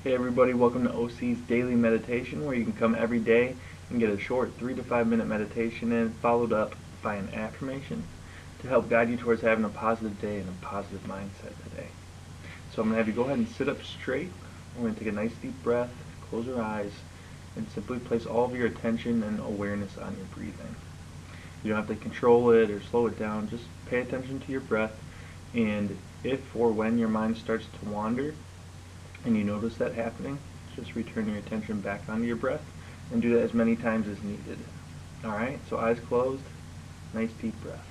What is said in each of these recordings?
Hey everybody, welcome to OC's Daily Meditation, where you can come every day and get a short 3 to 5 minute meditation in, followed up by an affirmation to help guide you towards having a positive day and a positive mindset today. So I'm going to have you go ahead and sit up straight. We're going to take a nice deep breath, close your eyes, and simply place all of your attention and awareness on your breathing. You don't have to control it or slow it down, just pay attention to your breath, and if or when your mind starts to wander, and you notice that happening, just return your attention back onto your breath and do that as many times as needed. Alright, so eyes closed, nice deep breath.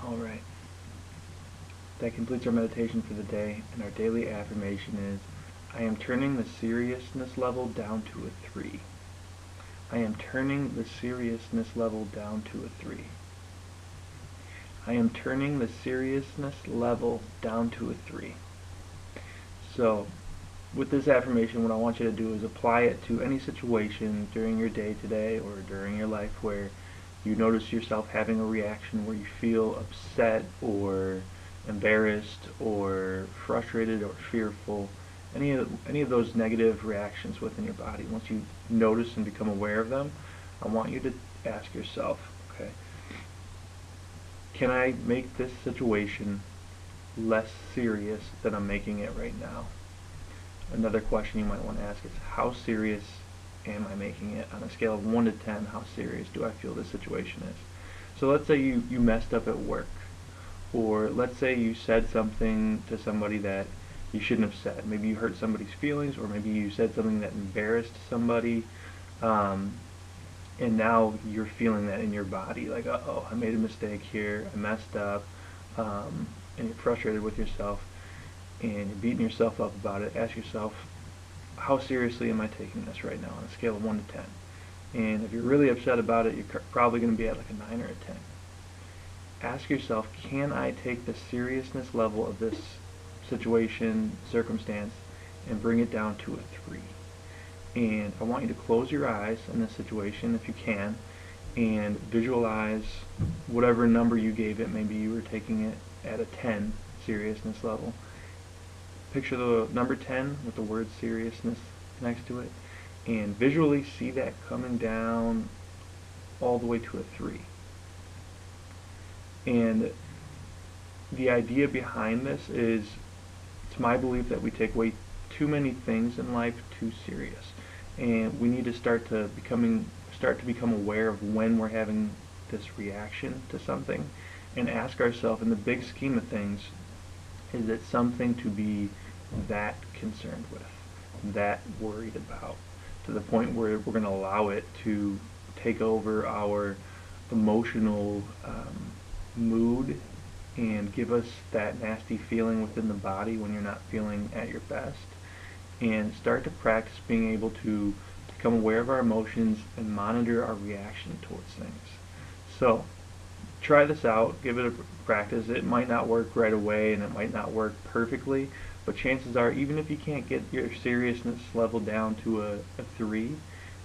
Alright, that completes our meditation for the day, and our daily affirmation is, I am turning the seriousness level down to a 3. I am turning the seriousness level down to a 3. I am turning the seriousness level down to a 3. So, with this affirmation, what I want you to do is apply it to any situation during your day today or during your life where you notice yourself having a reaction where you feel upset or embarrassed or frustrated or fearful. Any of those negative reactions within your body. Once you notice and become aware of them, I want you to ask yourself, okay, can I make this situation less serious than I'm making it right now? Another question you might want to ask is, how serious am I making it? On a scale of 1 to 10, how serious do I feel this situation is? So let's say you messed up at work, or let's say you said something to somebody that you shouldn't have said. Maybe you hurt somebody's feelings, or maybe you said something that embarrassed somebody, and now you're feeling that in your body, like, uh-oh, I made a mistake here, I messed up, and you're frustrated with yourself, and you're beating yourself up about it. Ask yourself, how seriously am I taking this right now on a scale of 1 to 10? And if you're really upset about it, you're probably going to be at like a 9 or a 10. Ask yourself, can I take the seriousness level of this situation, circumstance, and bring it down to a 3? And I want you to close your eyes in this situation if you can, and visualize whatever number you gave it. Maybe you were taking it at a 10 seriousness level. Picture the number 10 with the word seriousness next to it, and visually see that coming down all the way to a 3. And the idea behind this is, it's my belief that we take way too many things in life too serious, and we need to start to become aware of when we're having this reaction to something, and ask ourselves, in the big scheme of things, is it something to be that concerned with, that worried about, to the point where we're going to allow it to take over our emotional mood and give us that nasty feeling within the body when you're not feeling at your best, and start to practice being able to become aware of our emotions and monitor our reaction towards things. So try this out, give it a practice. It might not work right away and it might not work perfectly, but chances are, even if you can't get your seriousness level down to a 3,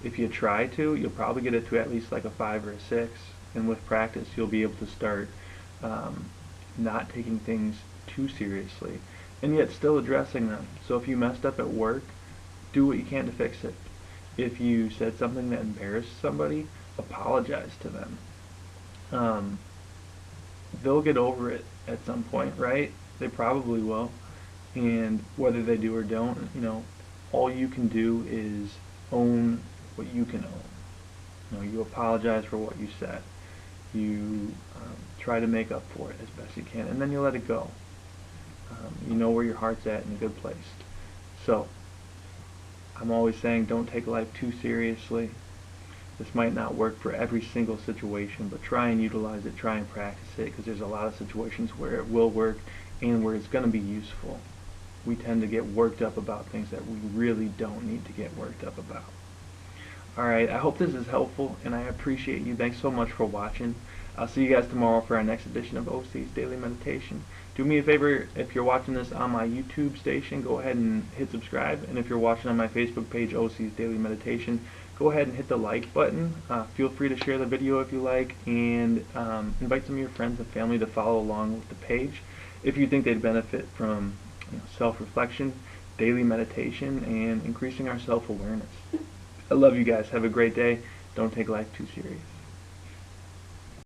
if you try to, you'll probably get it to at least like a 5 or a 6, and with practice you'll be able to start not taking things too seriously, and yet still addressing them. So if you messed up at work, do what you can to fix it. If you said something that embarrassed somebody, apologize to them. They'll get over it at some point, right? They probably will. And whether they do or don't, all you can do is own what you can own. You apologize for what you said. You try to make up for it as best you can, and then you let it go. You know where your heart's at, in a good place. So, I'm always saying, don't take life too seriously. This might not work for every single situation, but try and utilize it, try and practice it, because there's a lot of situations where it will work and where it's going to be useful. We tend to get worked up about things that we really don't need to get worked up about. Alright, I hope this is helpful, and I appreciate you. Thanks so much for watching. I'll see you guys tomorrow for our next edition of OC's Daily Meditation. Do me a favor, if you're watching this on my YouTube station, go ahead and hit subscribe. And if you're watching on my Facebook page, OC's Daily Meditation, go ahead and hit the like button. Feel free to share the video if you like, and invite some of your friends and family to follow along with the page if you think they'd benefit from self-reflection, daily meditation, and increasing our self-awareness. I love you guys. Have a great day. Don't take life too serious.